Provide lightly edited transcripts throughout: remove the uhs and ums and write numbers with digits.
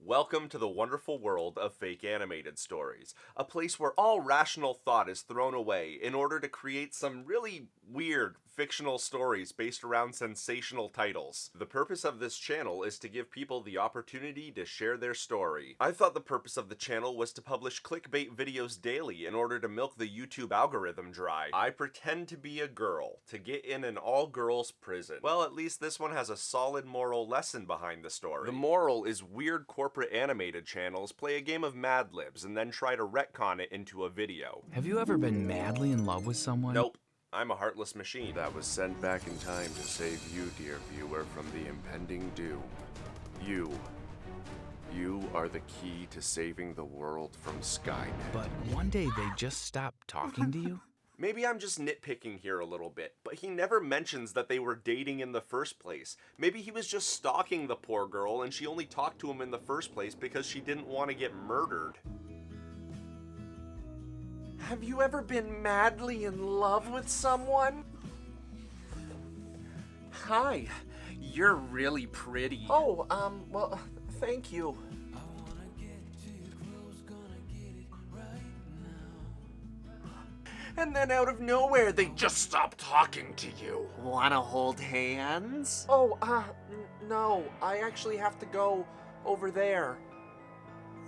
Welcome to the wonderful world of fake animated stories, a place where all rational thought is thrown away in order to create some really weird fictional stories based around sensational titles. The purpose of this channel is to give people the opportunity to share their story. I thought the purpose of the channel was to publish clickbait videos daily in order to milk the YouTube algorithm dry. I pretend to be a girl to get in an all-girls prison. Well, at least this one has a solid moral lesson behind the story. The moral is weird corporate animated channels play a game of Mad Libs and then try to retcon it into a video. Have you ever been madly in love with someone? Nope. I'm a heartless machine. That was sent back in time to save you, dear viewer, from the impending doom. You are the key to saving the world from Skynet. But one day they just stopped talking to you? Maybe I'm just nitpicking here a little bit, but he never mentions that they were dating in the first place. Maybe he was just stalking the poor girl and she only talked to him in the first place because she didn't want to get murdered. Have you ever been madly in love with someone? Hi, you're really pretty. Oh, well, thank you. And then out of nowhere, they just stop talking to you. Wanna hold hands? Oh, no, I actually have to go over there.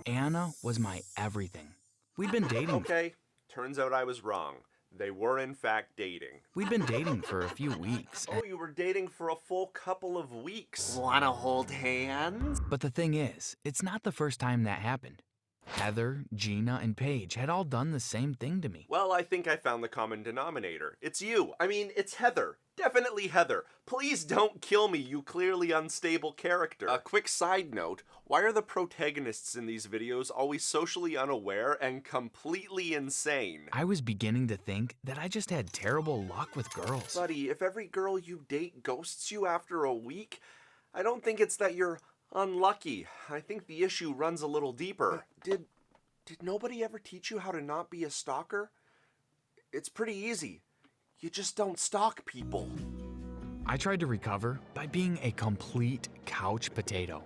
Anna was my everything. We'd been dating. Okay, turns out I was wrong. They were in fact dating. We'd been dating for a few weeks. Oh, you were dating for a full couple of weeks. Wanna hold hands? But the thing is, it's not the first time that happened. Heather, Gina, and Paige had all done the same thing to me. Well, I think I found the common denominator. It's you. I mean, it's Heather. Definitely Heather. Please don't kill me, you clearly unstable character. A quick side note, why are the protagonists in these videos always socially unaware and completely insane? I was beginning to think that I just had terrible luck with girls. Buddy, if every girl you date ghosts you after a week, I don't think it's that you're unlucky. I think the issue runs a little deeper. Did nobody ever teach you how to not be a stalker? It's pretty easy. You just don't stalk people. I tried to recover by being a complete couch potato.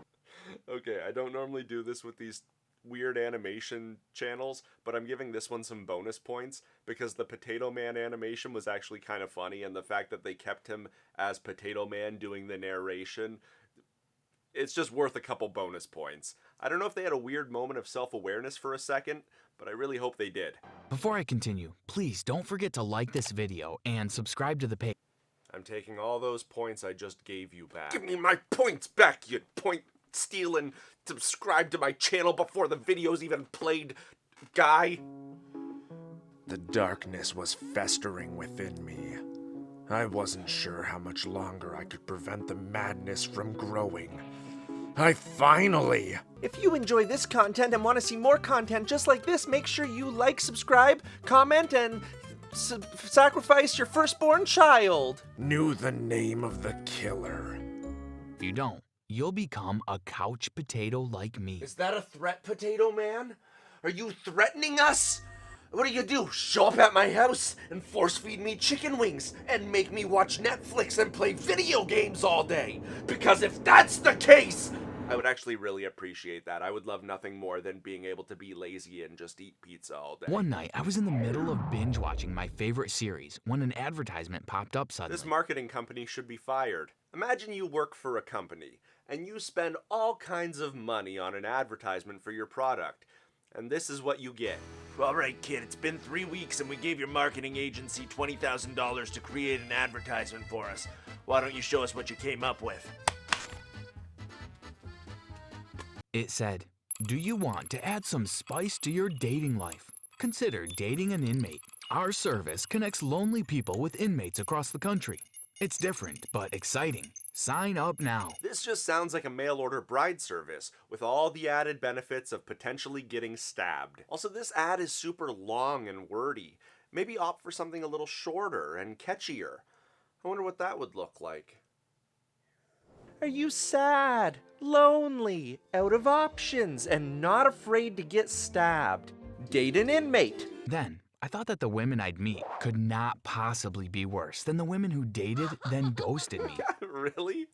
Okay, I don't normally do this with these weird animation channels, but I'm giving this one some bonus points because the Potato Man animation was actually kind of funny, and the fact that they kept him as Potato Man doing the narration, it's just worth a couple bonus points. I don't know if they had a weird moment of self-awareness for a second, but I really hope they did. Before I continue, please don't forget to like this video and subscribe to the page. I'm taking all those points I just gave you back. Give me my points back, you point-stealing, subscribe to my channel before the video's even played, guy. The darkness was festering within me. I wasn't sure how much longer I could prevent the madness from growing. If you enjoy this content and want to see more content just like this, make sure you like, subscribe, comment, and sacrifice your firstborn child. Knew the name of the killer. If you don't, you'll become a couch potato like me. Is that a threat, Potato Man? Are you threatening us? What do? Show up at my house and force feed me chicken wings and make me watch Netflix and play video games all day? Because if that's the case, I would actually really appreciate that. I would love nothing more than being able to be lazy and just eat pizza all day. One night, I was in the middle of binge watching my favorite series when an advertisement popped up suddenly. This marketing company should be fired. Imagine you work for a company and you spend all kinds of money on an advertisement for your product. And this is what you get. All right, kid, it's been 3 weeks and we gave your marketing agency $20,000 to create an advertisement for us. Why don't you show us what you came up with? It said, "Do you want to add some spice to your dating life? Consider dating an inmate. Our service connects lonely people with inmates across the country. It's different, but exciting. Sign up now." This just sounds like a mail-order bride service, with all the added benefits of potentially getting stabbed. Also, this ad is super long and wordy. Maybe opt for something a little shorter and catchier. I wonder what that would look like. Are you sad, lonely, out of options, and not afraid to get stabbed? Date an inmate. Then, I thought that the women I'd meet could not possibly be worse than the women who dated then ghosted me. Really?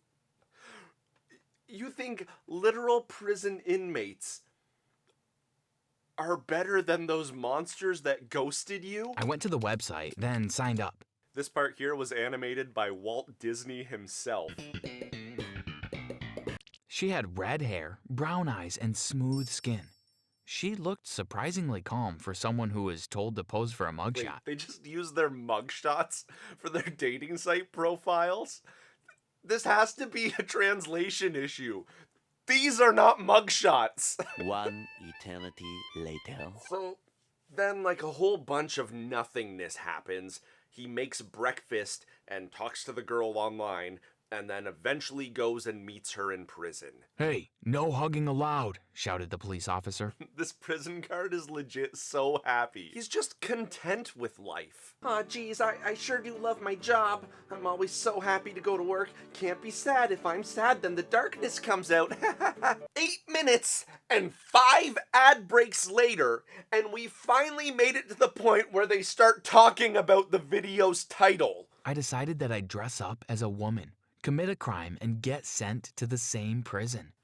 You think literal prison inmates are better than those monsters that ghosted you? I went to the website, then signed up. This part here was animated by Walt Disney himself. She had red hair, brown eyes, and smooth skin. She looked surprisingly calm for someone who was told to pose for a Wait, mugshot. they just use their mugshots for their dating site profiles? This has to be a translation issue. These are not mugshots. One eternity later. So then, like, a whole bunch of nothingness happens. He makes breakfast and talks to the girl online, and then eventually goes and meets her in prison. Hey, no hugging allowed, shouted the police officer. This prison guard is legit so happy. He's just content with life. Aw, geez, I sure do love my job. I'm always so happy to go to work. Can't be sad. If I'm sad, then the darkness comes out. 8 minutes and 5 ad breaks later, and we finally made it to the point where they start talking about the video's title. I decided that I'd dress up as a woman, commit a crime, and get sent to the same prison.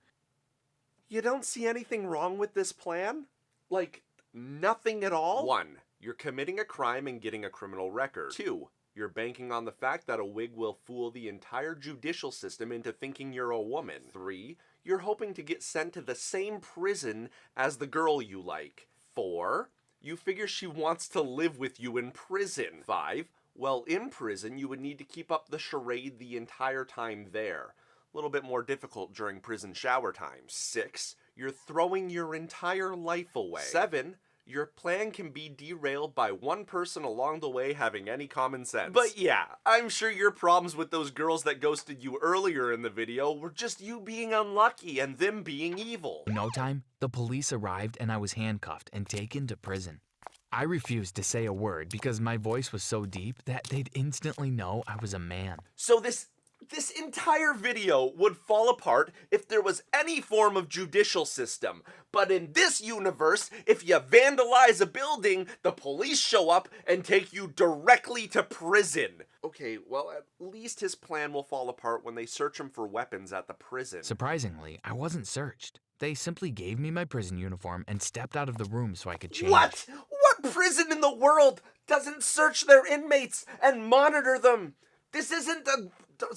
You don't see anything wrong with this plan? Like, nothing at all? 1. You're committing a crime and getting a criminal record. 2. You're banking on the fact that a wig will fool the entire judicial system into thinking you're a woman. 3. You're hoping to get sent to the same prison as the girl you like. 4. You figure she wants to live with you in prison. 5. Well, in prison, you would need to keep up the charade the entire time there. A little bit more difficult during prison shower times. 6. You're throwing your entire life away. 7. Your plan can be derailed by one person along the way having any common sense. But yeah, I'm sure your problems with those girls that ghosted you earlier in the video were just you being unlucky and them being evil. In no time, the police arrived and I was handcuffed and taken to prison. I refused to say a word because my voice was so deep that they'd instantly know I was a man. So this entire video would fall apart if there was any form of judicial system. But in this universe, if you vandalize a building, the police show up and take you directly to prison. Okay, well, at least his plan will fall apart when they search him for weapons at the prison. Surprisingly, I wasn't searched. They simply gave me my prison uniform and stepped out of the room so I could change. What? What prison in the world doesn't search their inmates and monitor them? This isn't a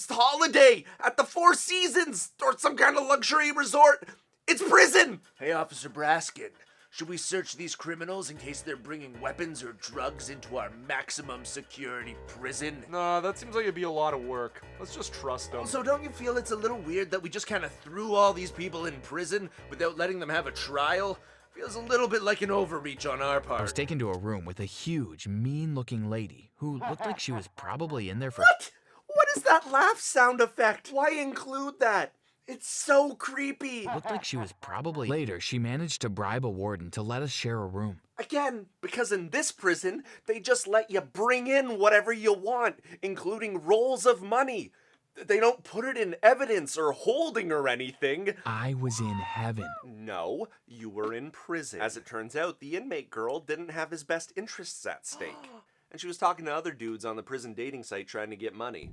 holiday at the Four Seasons or some kind of luxury resort. It's prison! Hey, Officer Braskin, should we search these criminals in case they're bringing weapons or drugs into our maximum security prison? Nah, that seems like it'd be a lot of work. Let's just trust them. So don't you feel it's a little weird that we just kind of threw all these people in prison without letting them have a trial? Feels a little bit like an overreach on our I was part. taken to a room with a huge, mean-looking lady who looked like she was probably in there for... What? What is that laugh sound effect? Why include that? It's so creepy. Looked like she was probably... Later, she managed to bribe a warden to let us share a room. Again, because in this prison, they just let you bring in whatever you want, including rolls of money. They don't put it in evidence or holding or anything. I was in heaven. No, you were in prison. As it turns out, the inmate girl didn't have his best interests at stake. And she was talking to other dudes on the prison dating site trying to get money.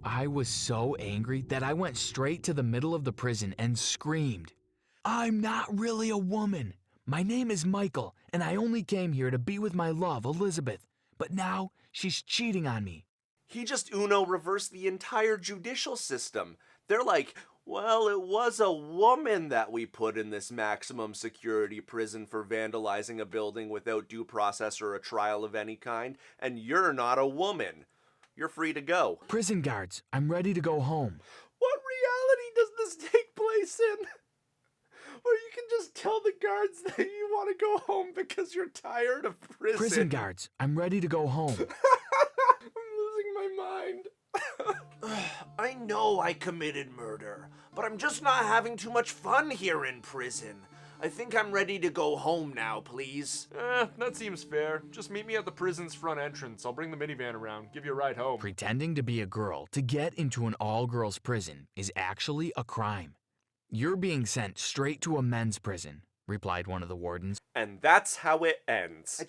I was so angry that I went straight to the middle of the prison and screamed, "I'm not really a woman. My name is Michael, and I only came here to be with my love, Elizabeth. But now she's cheating on me." He just Uno reversed the entire judicial system. They're like, well, it was a woman that we put in this maximum security prison for vandalizing a building without due process or a trial of any kind, and you're not a woman. You're free to go. Prison guards, I'm ready to go home. What reality does this take place in? Or you can just tell the guards that you want to go home because you're tired of prison. Prison guards, I'm ready to go home. I'm losing my mind. I know I committed murder, but I'm just not having too much fun here in prison. I think I'm ready to go home now, please. That seems fair. Just meet me at the prison's front entrance. I'll bring the minivan around, give you a ride home. Pretending to be a girl to get into an all-girls prison is actually a crime. You're being sent straight to a men's prison, replied one of the wardens. And that's how it ends.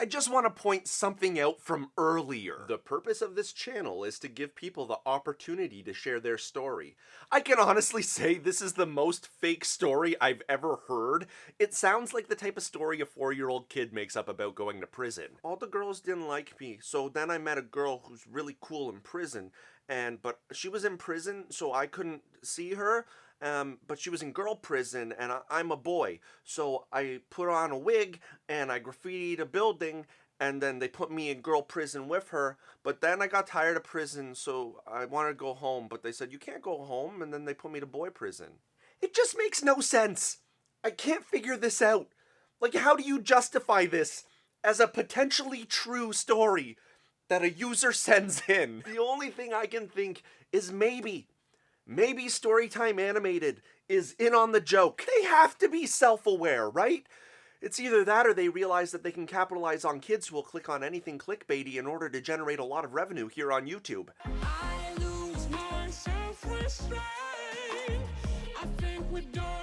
I just want to point something out from earlier. The purpose of this channel is to give people the opportunity to share their story. I can honestly say this is the most fake story I've ever heard. It sounds like the type of story a 4-year-old kid makes up about going to prison. All the girls didn't like me, so then I met a girl who's really cool in prison, but she was in prison, so I couldn't see her. But she was in girl prison and I'm a boy. So I put on a wig and I graffitied a building and then they put me in girl prison with her. But then I got tired of prison, so I wanted to go home. But they said, you can't go home. And then they put me to boy prison. It just makes no sense. I can't figure this out. Like, how do you justify this as a potentially true story that a user sends in? The only thing I can think is maybe Storytime Animated is in on the joke. They have to be self-aware, right? It's either that or they realize that they can capitalize on kids who will click on anything clickbaity in order to generate a lot of revenue here on YouTube. I lose my self-restraint. I think we don't